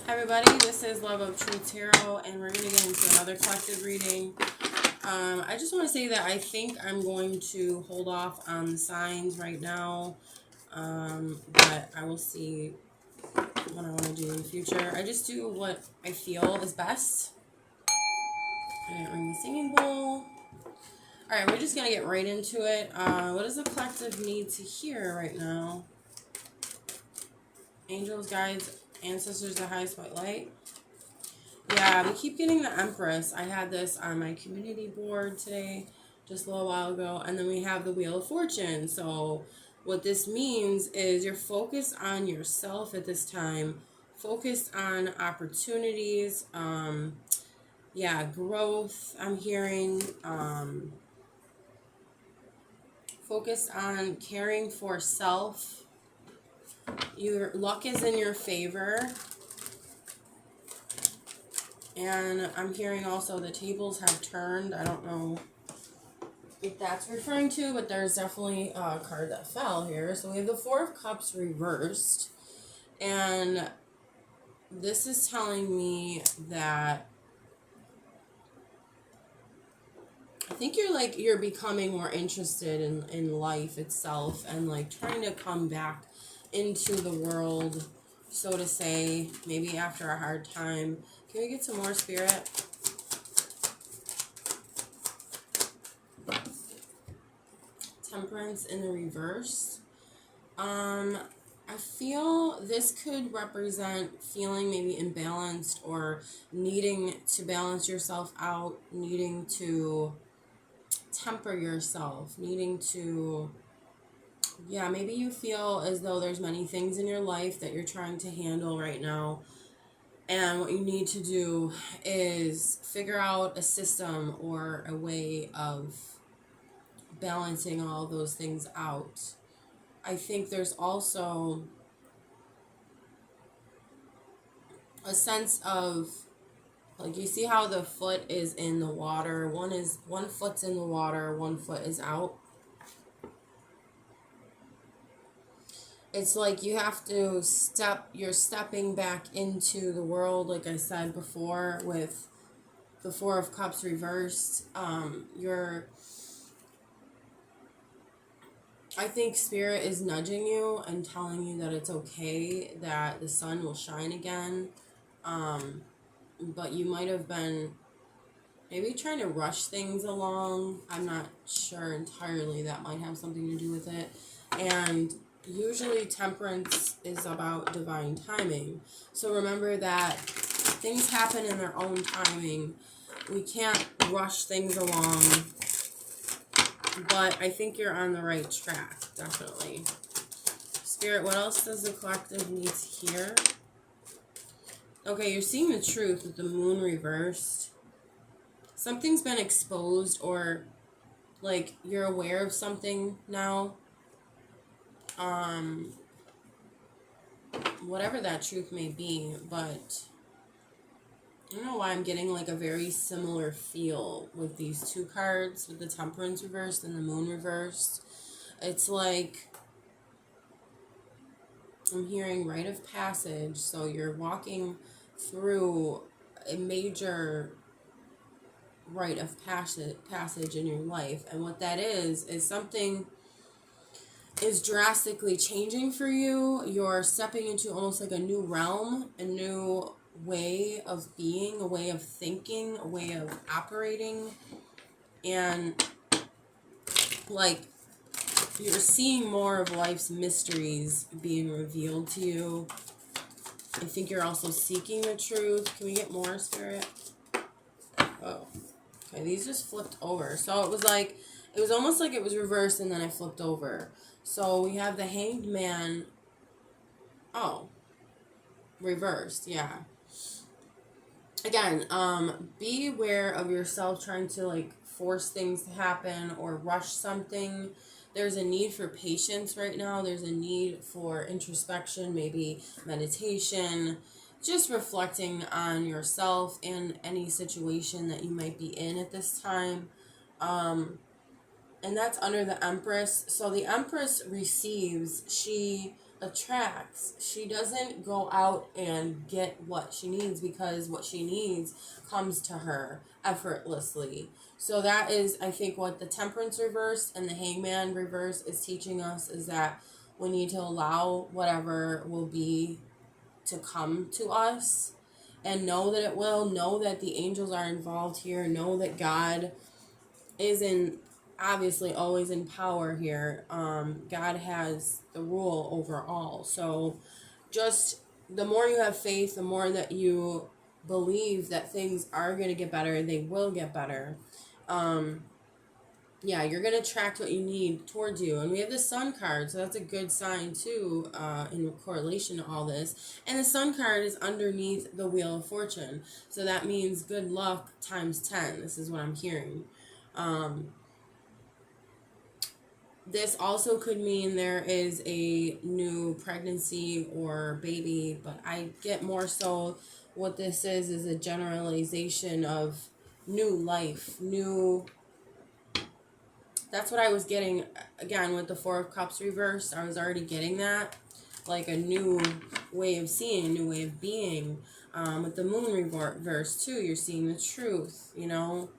Hi everybody, this is Love of Truth Tarot, and we're going to get into another collective reading. I just want to say that I think I'm going to hold off on the signs right now, but I will see what I want to do in the future. I just do what I feel is best. I didn't ring the singing bowl. Alright, we're just going to get right into it. What does the collective need to hear right now? Angels, guides, ancestors, the highest white light. Yeah, we keep getting the Empress. I had this on my community board today, just a little while ago. And then we have the Wheel of Fortune. So what this means is you're focused on yourself at this time, focused on opportunities, growth, I'm hearing, focused on caring for self. Your luck is in your favor. And I'm hearing also the tables have turned. I don't know if that's referring to, but there's definitely a card that fell here. So we have the Four of Cups reversed. And this is telling me that I think you're becoming more interested in life itself and like trying to come back into the world, so to say, maybe after a hard time. Can we get some more, Spirit? Temperance in the reverse. I feel this could represent feeling maybe imbalanced or needing to balance yourself out, needing to temper yourself, needing to, maybe you feel as though there's many things in your life that you're trying to handle right now. And what you need to do is figure out a system or a way of balancing all those things out. I think there's also a sense of, like, you see how the foot is in the water, one foot's in the water, one foot is out. It's like you have to you're stepping back into the world, like I said before, with the Four of Cups reversed. I think Spirit is nudging you and telling you that it's okay, that the sun will shine again. But you might have been maybe trying to rush things along. I'm not sure entirely. That might have something to do with it. And usually temperance is about divine timing. So remember that things happen in their own timing. We can't rush things along. But I think you're on the right track, definitely. Spirit, what else does the collective need to hear? Okay, you're seeing the truth with the moon reversed. Something's been exposed, or like you're aware of something now. Whatever that truth may be, but I don't know why I'm getting like a very similar feel with these two cards, with the Temperance reversed and the Moon reversed. It's like I'm hearing rite of passage, so you're walking through a major rite of passage in your life, and what that is something is drastically changing for you. You're stepping into almost like a new realm, a new way of being, a way of thinking, a way of operating, and like you're seeing more of life's mysteries being revealed to you. I think you're also seeking the truth. Can we get more, Spirit? Oh, okay, these just flipped over. So it was almost like it was reversed and then I flipped over. So we have the Hanged Man. Oh, reversed, yeah. Again, be aware of yourself trying to like force things to happen or rush something. There's a need for patience right now. There's a need for introspection, maybe meditation, just reflecting on yourself and any situation that you might be in at this time. And that's under the Empress. So the Empress receives, she attracts. She doesn't go out and get what she needs, because what she needs comes to her effortlessly. So that is, I think, what the Temperance reverse and the Hangman reverse is teaching us, is that we need to allow whatever will be to come to us, and know that it will, know that the angels are involved here, know that God is in, obviously always in power here. God has the rule over all. So just the more you have faith, the more that you believe that things are going to get better, they will get better. Yeah, you're going to attract what you need towards you. And we have the Sun card, so that's a good sign too, in correlation to all this. And the Sun card is underneath the Wheel of Fortune. So that means good luck times 10. This is what I'm hearing. This also could mean there is a new pregnancy or baby, but I get more so what this is a generalization of new life, new. That's what I was getting, again, with the Four of Cups reversed. I was already getting that. Like a new way of seeing, a new way of being. With the Moon reverse, too, you're seeing the truth, you know.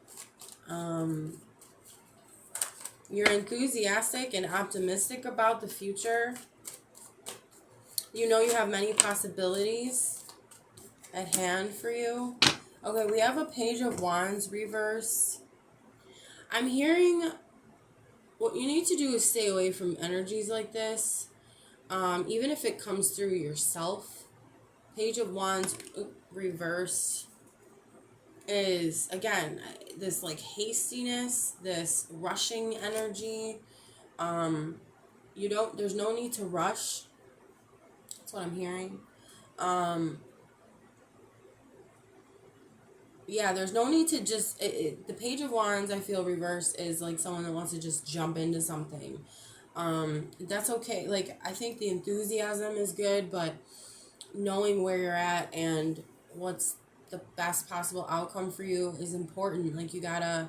You're enthusiastic and optimistic about the future. You know you have many possibilities at hand for you. Okay, we have a Page of Wands reverse. I'm hearing what you need to do is stay away from energies like this, even if it comes through yourself. Page of Wands reversed is, again, this like hastiness, this rushing energy. There's no need to rush. That's what I'm hearing. Yeah, there's no need to just, the Page of Wands, I feel reversed, is like someone that wants to just jump into something. That's okay. Like, I think the enthusiasm is good, but knowing where you're at and what's the best possible outcome for you is important. Like, I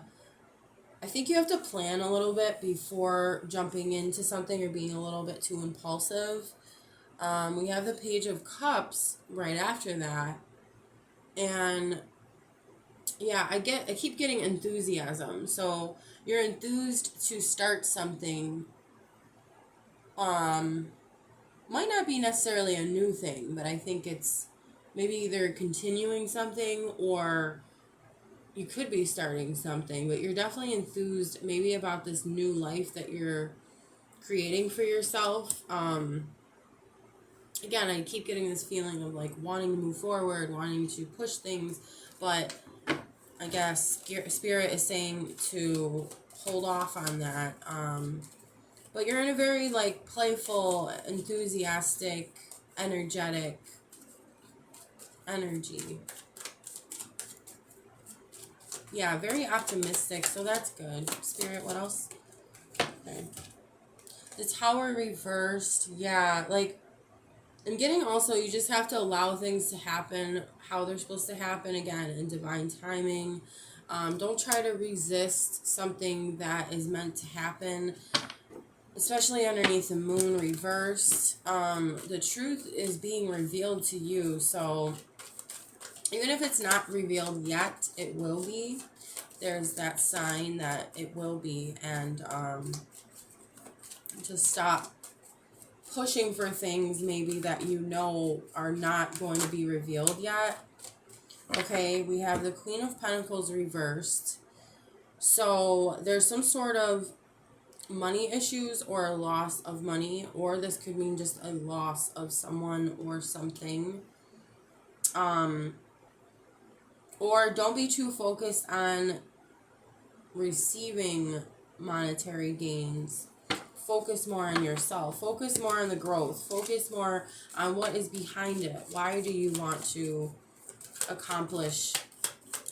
think you have to plan a little bit before jumping into something or being a little bit too impulsive. We have the Page of Cups right after that. And yeah, I keep getting enthusiasm. So you're enthused to start something. Might not be necessarily a new thing, but I think it's maybe either continuing something, or you could be starting something, but you're definitely enthused maybe about this new life that you're creating for yourself. Again, I keep getting this feeling of like wanting to move forward, wanting to push things, but I guess Spirit is saying to hold off on that. But you're in a very like playful, enthusiastic, energetic energy. Yeah, very optimistic, so that's good. Spirit, what else? Okay. The Tower reversed. Yeah, like, I'm getting also, you just have to allow things to happen how they're supposed to happen, again, in divine timing. Don't try to resist something that is meant to happen, especially underneath the Moon reversed. The truth is being revealed to you, so even if it's not revealed yet, it will be. There's that sign that it will be, and just stop pushing for things maybe that you know are not going to be revealed yet. Okay, we have the Queen of Pentacles reversed. So there's some sort of money issues or a loss of money, or this could mean just a loss of someone or something. Or don't be too focused on receiving monetary gains. Focus more on yourself. Focus more on the growth. Focus more on what is behind it. Why do you want to accomplish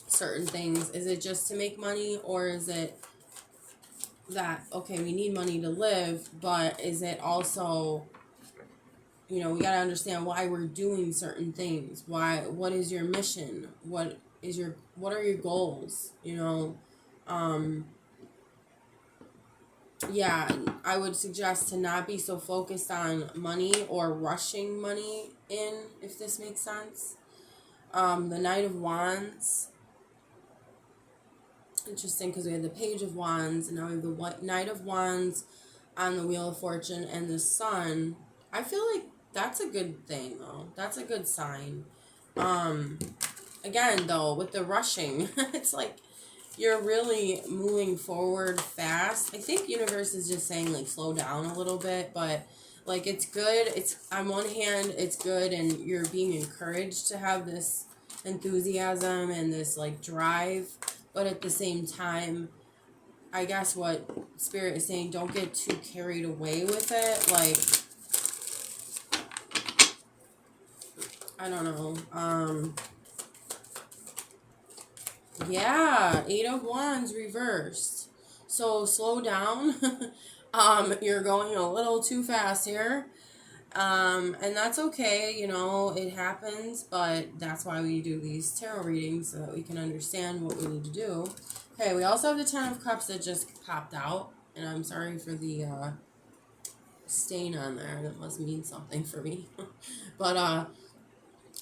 certain things? Is it just to make money, or is it that, okay, we need money to live, but is it also, we got to understand why we're doing certain things. What is your mission? What are your goals? yeah, I would suggest to not be so focused on money or rushing money in, if this makes sense. The Knight of Wands, interesting because we have the Page of Wands and now we have the Knight of Wands on the Wheel of Fortune and the Sun. I feel like that's a good thing though. That's a good sign. Um, Again though, with the rushing, it's like you're really moving forward fast. I think universe is just saying like slow down a little bit, but like it's good. It's on one hand it's good and you're being encouraged to have this enthusiasm and this like drive, but at the same time, I guess what spirit is saying, don't get too carried away with it. Like I don't know. Yeah, Eight of Wands reversed. So slow down. You're going a little too fast here. And that's okay, you know, it happens, but that's why we do these tarot readings so that we can understand what we need to do. Okay, we also have the Ten of Cups that just popped out, and I'm sorry for the stain on there. That must mean something for me. But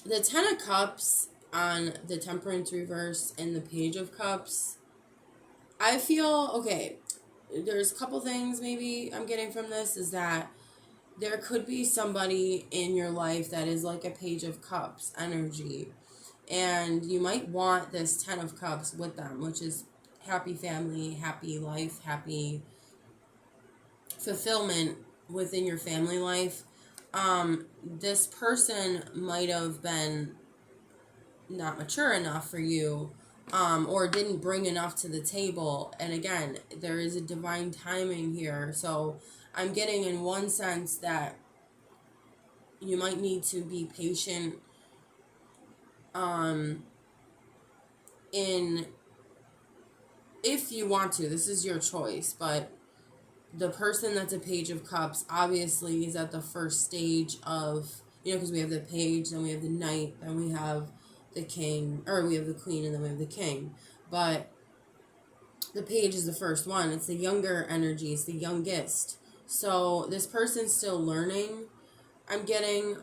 the Ten of Cups on the Temperance reverse and the Page of Cups, I feel okay. There's a couple things maybe I'm getting from this is that there could be somebody in your life that is like a Page of Cups energy, and you might want this Ten of Cups with them, which is happy family, happy life, happy fulfillment within your family life. This person might have been not mature enough for you, or didn't bring enough to the table. And again, there is a divine timing here. So I'm getting in one sense that you might need to be patient in, if you want to, this is your choice, but the person that's a Page of Cups obviously is at the first stage of, you know, because we have the Page, then we have the Knight, then we have the King, or we have the Queen, and then we have the King. But the Page is the first one. It's the younger energy. It's the youngest. So this person's still learning. I'm getting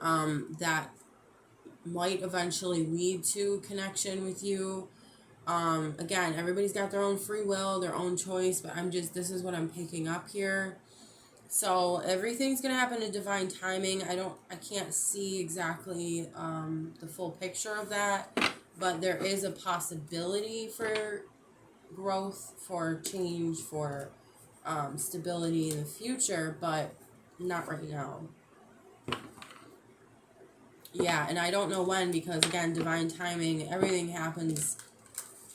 that might eventually lead to connection with you. Again, everybody's got their own free will, their own choice, but this is what I'm picking up here. So everything's going to happen in divine timing. I can't see exactly the full picture of that, but there is a possibility for growth, for change, for stability in the future, but not right now. Yeah, and I don't know when, because again, divine timing, everything happens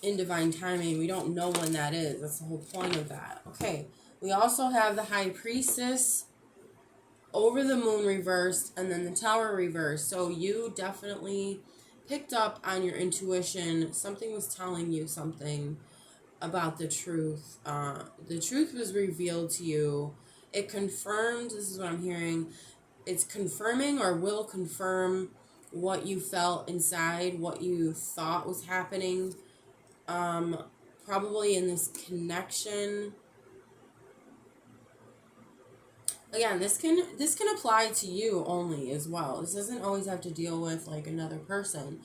in divine timing. We don't know when that is. That's the whole point of that. Okay, we also have the High Priestess over the Moon reversed, and then the Tower reversed. So you definitely picked up on your intuition. Something was telling you something about the truth. The truth was revealed to you. It confirmed, this is what I'm hearing, it's confirming or will confirm what you felt inside, what you thought was happening. Probably in this connection. Again, this can apply to you only as well. This doesn't always have to deal with like another person.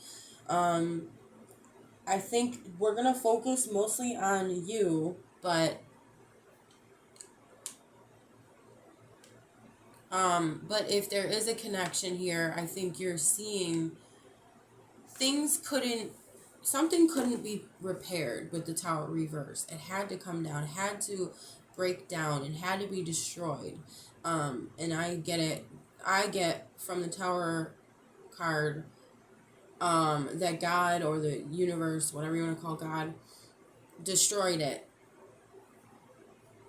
I think we're gonna focus mostly on you, but if there is a connection here, I think you're seeing something couldn't be repaired with the Tower reverse. It had to come down, it had to break down, it had to be destroyed. And I get it. I get from the Tower card that God or the universe, whatever you want to call God, destroyed it.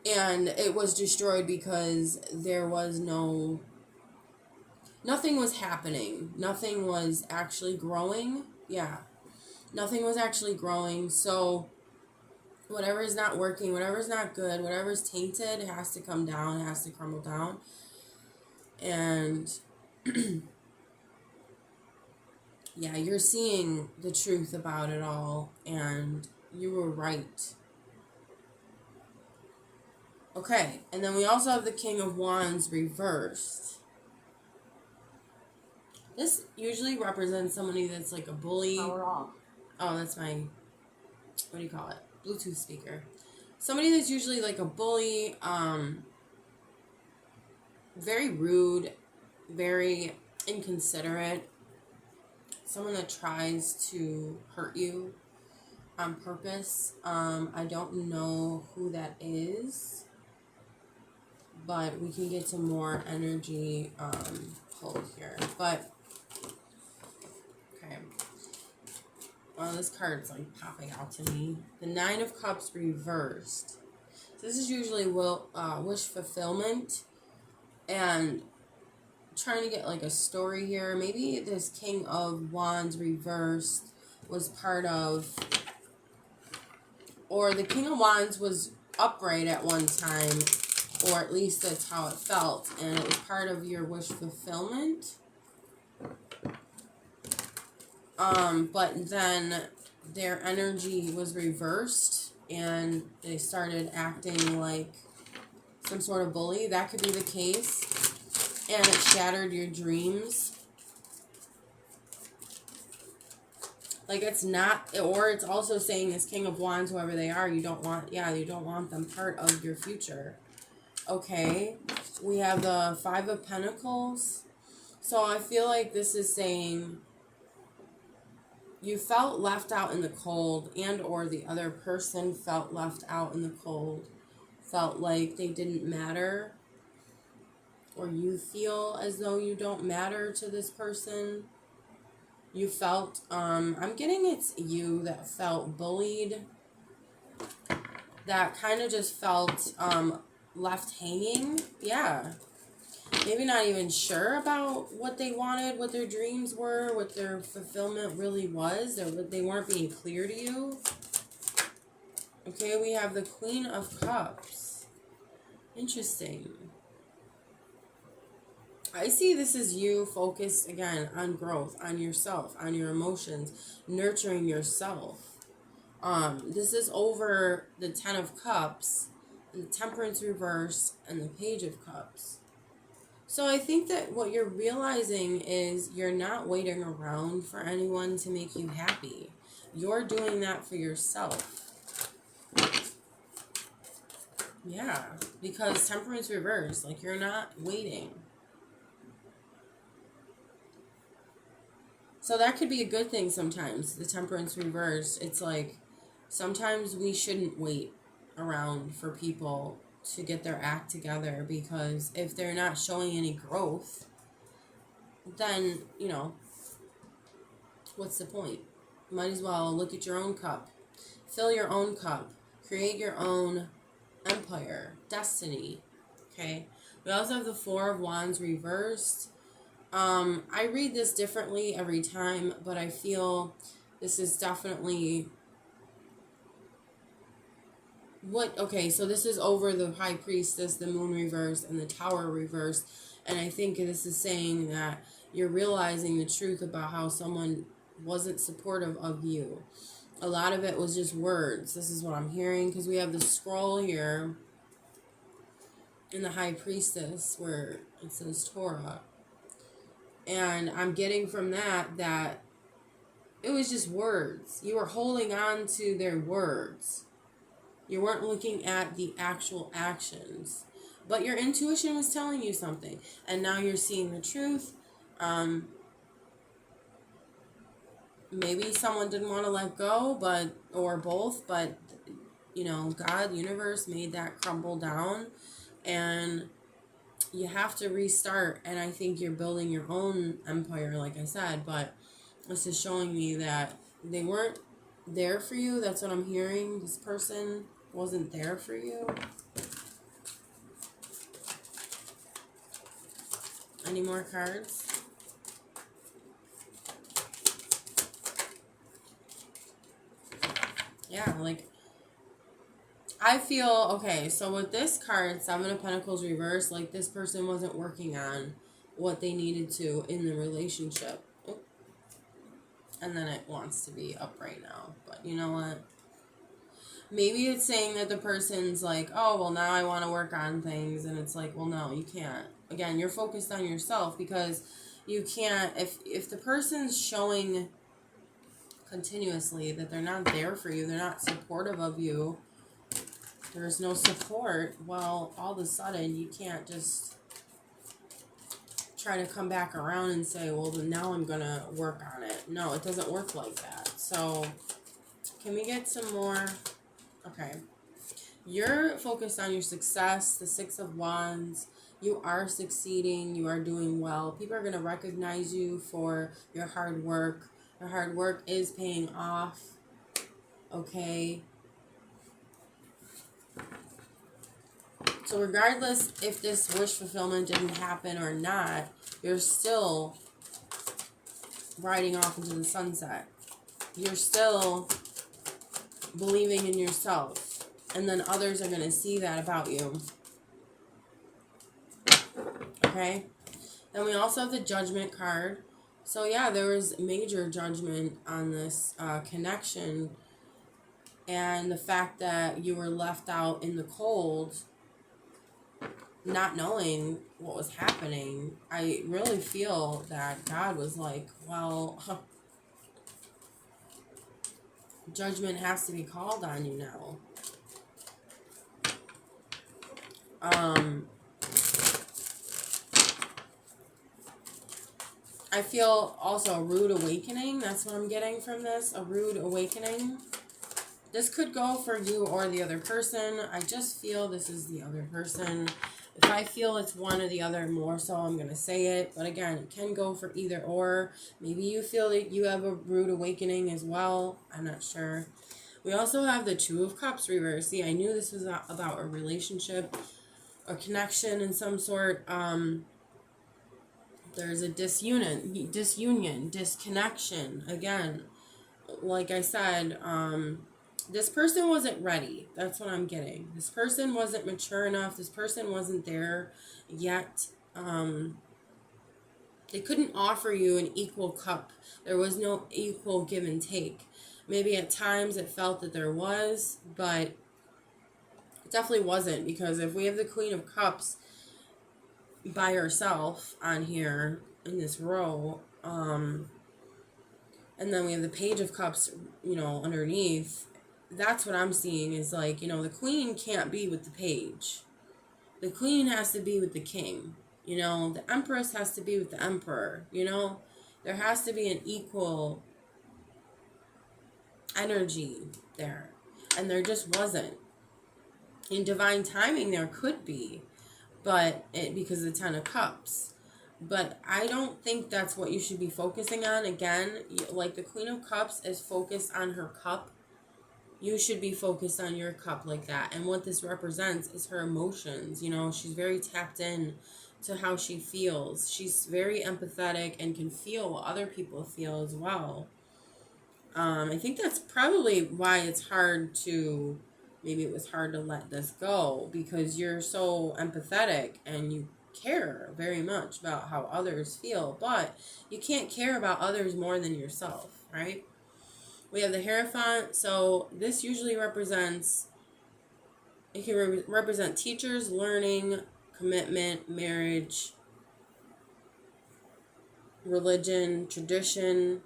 And it was destroyed because there was nothing was happening. Nothing was actually growing. Yeah. Nothing was actually growing. So whatever is not working, whatever is not good, whatever is tainted, it has to come down, it has to crumble down. And yeah, you're seeing the truth about it all, and you were right. Okay, and then we also have the King of Wands reversed. This usually represents somebody that's like a bully. Power off. Oh, that's my, what do you call it? Bluetooth speaker. Somebody that's usually like a bully, very rude, very inconsiderate, someone that tries to hurt you on purpose. I don't know who that is, but we can get some more energy pulled here. But okay, well, this card's like popping out to me. The Nine of Cups reversed. So this is usually wish fulfillment and trying to get like a story here. Maybe this King of Wands reversed was part of, or the King of Wands was upright at one time, or at least that's how it felt, and it was part of your wish fulfillment. But then their energy was reversed and they started acting like some sort of bully. That could be the case. And it shattered your dreams. Like it's not, or it's also saying this King of Wands, whoever they are, you don't want them part of your future. Okay, we have the Five of Pentacles. So I feel like this is saying you felt left out in the cold, and or the other person felt left out in the cold, felt like they didn't matter, or you feel as though you don't matter to this person. You felt, I'm getting it's you that felt bullied, that kind of just felt left hanging. Yeah. Maybe not even sure about what they wanted, what their dreams were, what their fulfillment really was. They weren't being clear to you. Okay, we have the Queen of Cups. Interesting. I see this as you focused, again, on growth, on yourself, on your emotions, nurturing yourself. This is over the Ten of Cups, the Temperance reverse, and the Page of Cups. So I think that what you're realizing is you're not waiting around for anyone to make you happy. You're doing that for yourself. Yeah, because Temperance reverse, like you're not waiting. So that could be a good thing sometimes, the Temperance reverse. It's like sometimes we shouldn't wait around for people to get their act together, because if they're not showing any growth, then, what's the point? Might as well look at your own cup. Fill your own cup. Create your own empire, destiny. Okay? We also have the Four of Wands reversed. I read this differently every time, but I feel this is definitely so this is over the High Priestess, the Moon reversed, and the Tower reversed. And I think this is saying that you're realizing the truth about how someone wasn't supportive of you. A lot of it was just words. This is what I'm hearing, because we have the scroll here in the High Priestess where it says Torah. And I'm getting from that it was just words. You were holding on to their words. You weren't looking at the actual actions. But your intuition was telling you something. And now you're seeing the truth. Maybe someone didn't want to let go, or both, but God, universe made that crumble down, and you have to restart. And I think you're building your own empire, like I said, but this is showing me that they weren't there for you. That's what I'm hearing. This person wasn't there for you. Any more cards? Yeah, like I feel, okay, so with this card, Seven of Pentacles reversed, like this person wasn't working on what they needed to in the relationship. And then it wants to be upright now. But you know what? Maybe it's saying that the person's like, oh, well, now I want to work on things. And it's like, well, no, you can't. Again, you're focused on yourself, because you can't, if the person's showing continuously that they're not there for you, they're not supportive of you, there's no support, well, all of a sudden you can't just try to come back around and say, well, then now I'm gonna work on it. No, it doesn't work like that. So can we get some more? Okay, you're focused on your success, the Six of Wands. You are succeeding, you are doing well. People are going to recognize you for your hard work. Your hard work is paying off. Okay, so regardless if this wish fulfillment didn't happen or not, you're still riding off into the sunset. You're still believing in yourself. And then others are going to see that about you. Okay? Then we also have the Judgment card. So yeah, there was major judgment on this connection. And the fact that you were left out in the cold, not knowing what was happening. I really feel that God was like, well, judgment has to be called on you now. I feel also a rude awakening. That's what I'm getting from this. A rude awakening. This could go for you or the other person. I just feel this is the other person. If I feel it's one or the other more so, I'm going to say it. But again, it can go for either or. Maybe you feel that you have a rude awakening as well. I'm not sure. We also have the Two of Cups reversed. See, I knew this was about a relationship, a connection in some sort. There's a disunion, disconnection. Again, like I said, this person wasn't ready. That's what I'm getting. This person wasn't mature enough. This person wasn't there yet. They couldn't offer you an equal cup. There was no equal give and take. Maybe at times it felt that there was, but it definitely wasn't, because if we have the Queen of Cups by herself on here in this row, and then we have the Page of Cups, underneath, that's what I'm seeing is like, the Queen can't be with the Page. The Queen has to be with the King. The Empress has to be with the Emperor. There has to be an equal energy there. And there just wasn't. In divine timing, there could be, but because of the Ten of Cups. But I don't think that's what you should be focusing on. Again, like the Queen of Cups is focused on her cup. You should be focused on your cup like that. And what this represents is her emotions. She's very tapped in to how she feels. She's very empathetic and can feel what other people feel as well. I think that's probably why it's hard to, maybe it was hard to let this go, because you're so empathetic and you care very much about how others feel, but you can't care about others more than yourself, right? We have the Hierophant. So this usually represents, it can represent teachers, learning, commitment, marriage, religion, tradition.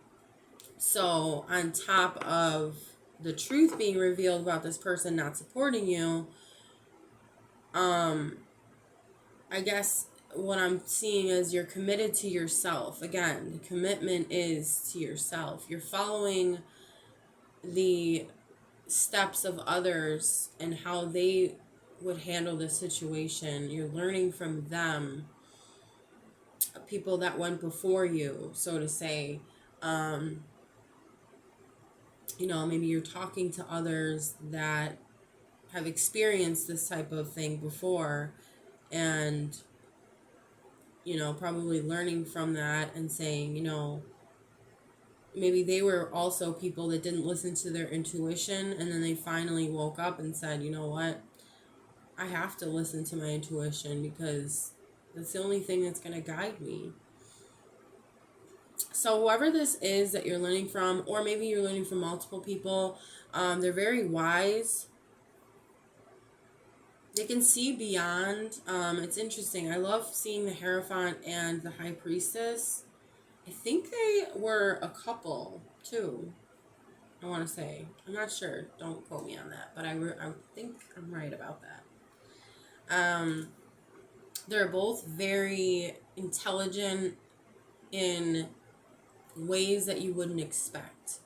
So on top of the truth being revealed about this person not supporting you, I guess what I'm seeing is you're committed to yourself. Again, the commitment is to yourself. You're following the steps of others and how they would handle the situation. You're learning from them, people that went before you, so to say. Maybe you're talking to others that have experienced this type of thing before, and probably learning from that and saying, maybe they were also people that didn't listen to their intuition, and then they finally woke up and said, you know what, I have to listen to my intuition, because that's the only thing that's going to guide me. So whoever this is that you're learning from, or maybe you're learning from multiple people, they're very wise. They can see beyond. It's interesting. I love seeing the Hierophant and the High Priestess. I think they were a couple too. I want to say. I'm not sure. Don't quote me on that, but I think I'm right about that. They're both very intelligent in ways that you wouldn't expect.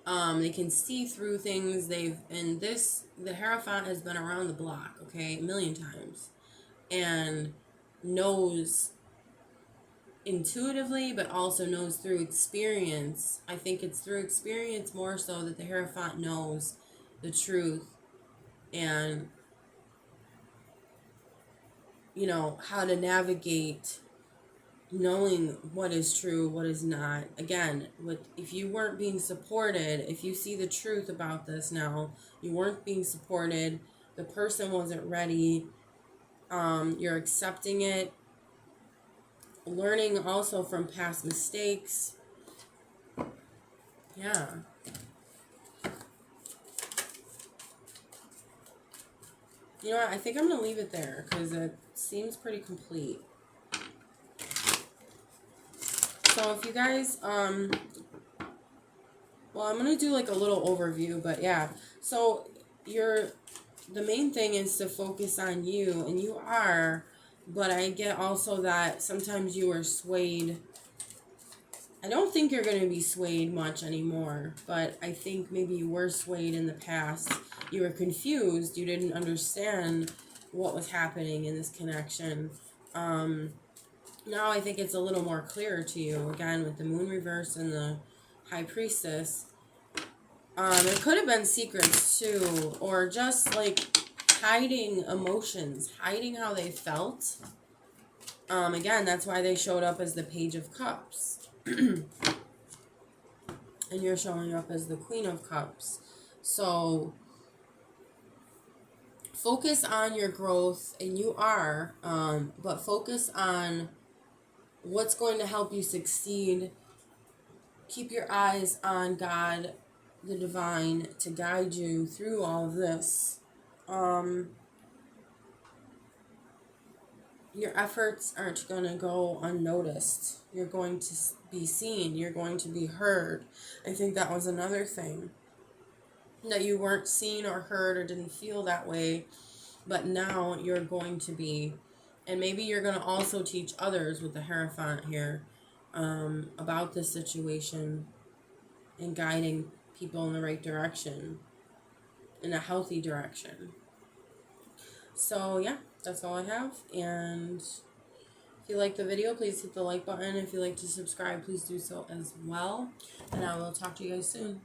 They can see through things. The Hierophant has been around the block, okay, a million times, and knows intuitively, but also knows through experience. I think it's through experience more so that the Hierophant knows the truth and, you know, how to navigate knowing what is true, what is not. Again, if you weren't being supported, if you see the truth about this now, you weren't being supported, the person wasn't ready, you're accepting it, learning also from past mistakes. Yeah. You know what? I think I'm going to leave it there because it seems pretty complete. So if you guys, well, I'm going to do like a little overview, but yeah. So the main thing is to focus on you, and you are, but I get also that sometimes you are swayed. I don't think you're going to be swayed much anymore, but I think maybe you were swayed in the past. You were confused. You didn't understand what was happening in this connection. Now I think it's a little more clear to you, again, with the moon reverse and the High Priestess. There could have been secrets too, or just like hiding emotions, hiding how they felt. Again, that's why they showed up as the Page of Cups. And you're showing up as the Queen of Cups. So focus on your growth, and you are, but focus on what's going to help you succeed. Keep your eyes on God, the divine, to guide you through all of this. Your efforts aren't going to go unnoticed. You're going to be seen. You're going to be heard. I think that was another thing. That you weren't seen or heard or didn't feel that way. But now you're going to be. And maybe you're going to also teach others with the Hierophant here about this situation and guiding people in the right direction, in a healthy direction. So yeah, that's all I have. And if you like the video, please hit the like button. If you'd like to subscribe, please do so as well. And I will talk to you guys soon.